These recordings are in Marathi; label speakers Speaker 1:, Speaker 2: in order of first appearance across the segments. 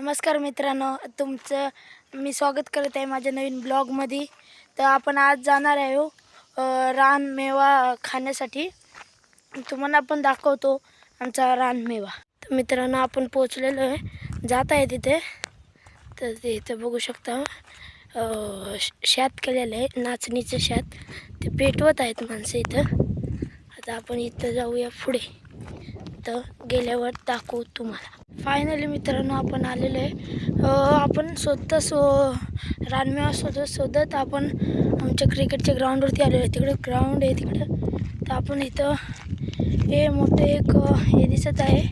Speaker 1: नमस्कार मित्रांनो, तुमचं मी स्वागत करत आहे माझ्या नवीन ब्लॉगमध्ये। तर आपण आज जाणार आहोत रानमेवा खाण्यासाठी। तुम्हाला आपण दाखवतो आमचा रानमेवा। तर मित्रांनो, आपण पोहोचलेलो आहे, जात आहे तिथे। तर इथे बघू शकता शेत केलेलं आहे, नाचणीचं शेत। ते पेटवत आहेत माणसं इथं। आता आपण इथं जाऊया पुढे, तर गेल्यावर दाखवू तुम्हाला। फायनली मित्रांनो, आपण आलेलो आहे। आपण रानमेवा शोधत आपण आमच्या क्रिकेटच्या ग्राउंडवरती आलेलो आहे। तिकडे ग्राउंड आहे तिकडं। तर आपण इथं हे मोठे एक हे दिसत आहे,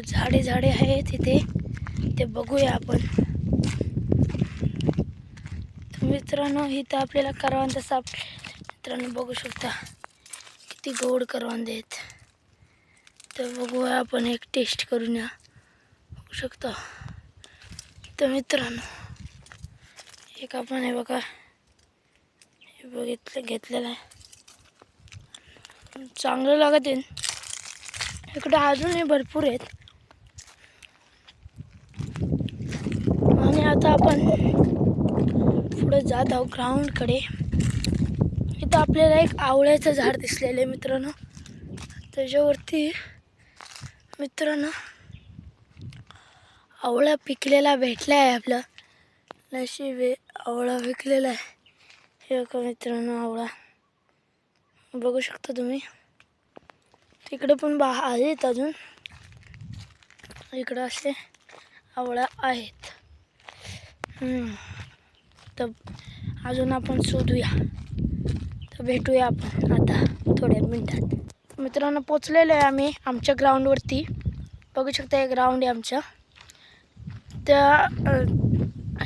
Speaker 1: झाडे आहेत तिथे, ते बघूया आपण। तर मित्रांनो, इथं आपल्याला करवंद मित्रांनो बघू शकता किती गोड करवंद आहेत। तर बघूया आपण, एक टेस्ट करून या, बघू शकता। तर मित्रांनो, एक आपण हे बघा, हे घेतलेलं आहे, चांगलं लागत आहे। इकडे अजूनही भरपूर आहेत। आणि आता आपण पुढे जात आहोत ग्राउंडकडे। इथं आपल्याला एक आवळ्याचं झाड दिसलेलं आहे मित्रांनो। त्याच्यावरती मित्रांनो आवळा पिकलेला भेटला आहे। आपलं नशीब आहे, आवळा पिकलेला आहे। हे बघा मित्रांनो, आवळा बघू शकता तुम्ही। तिकडे पण आहेत अजून, इकडं असे आवळा आहेत। तर अजून आपण शोधूया, तर भेटूया आपण आता थोड्या मिनिटात। मित्रांनो, पोचलेलो आहे आम्ही आमच्या ग्राउंडवरती। बघू शकता, हे ग्राउंड आहे आमचं। तर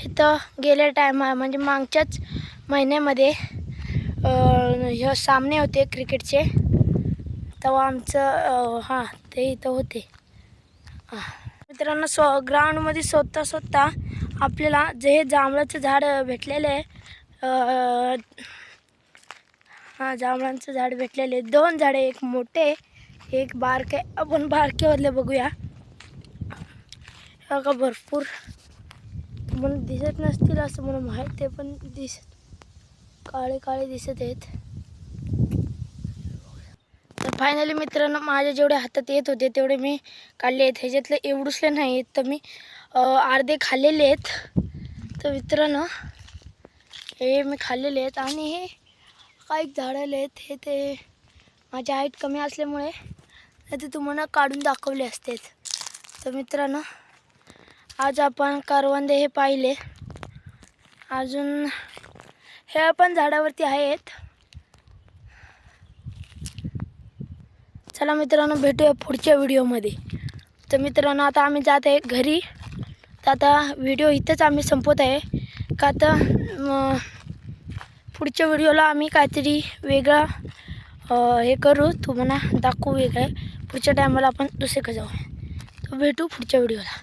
Speaker 1: इथं गेल्या म्हणजे मागच्याच महिन्यामध्ये हे सामने होते क्रिकेटचे, तेव्हा आमचं ते इथं होते। मित्रांनो, ग्राउंडमध्ये शोधता आपल्याला जे जांभळाचं झाड भेटलेलं आहे, जांभळाचं झाड भेटलेले 2 झाडे, एक मोठे एक बारके। आपण बारकेवाले बघूया। बघा, भरपूर मला दिसत नसतील असं मला माहीत आहे, पण काळे काळे दिसत आहेत। तर फायनली मित्रांनो, माझ्या जेवढे हातात येत होते तेवढे मी काढले आहेत। ह्याच्यातले एवढुसले नाही आहेत, तर मी अर्धे खाल्लेले आहेत। तर मित्रांनो, हे मी खाल्लेले आहेत। आणि हे काही झाडाले आहेत, हे ते माझी हाईट कमी असल्यामुळे ते तुम्हाला काढून दाखवले असते। तर मित्रांनो, आज आपण करवंदे हे पाहिले, अजून हे पण झाडावरती आहेत। चला मित्रांनो, भेटूया पुढच्या व्हिडिओमध्ये। तर मित्रांनो, आता आम्ही जात आहे घरी। तर आता व्हिडिओ इथंच आम्ही संपवत आहे, का तर पुढच्या व्हिडिओला आम्ही काहीतरी वेगळं हे करू, तुम्हाला दाखवू वेगळं। पुढच्या टायमाला आपण दुसरीकडे जाऊ। तर भेटू पुढच्या व्हिडिओला।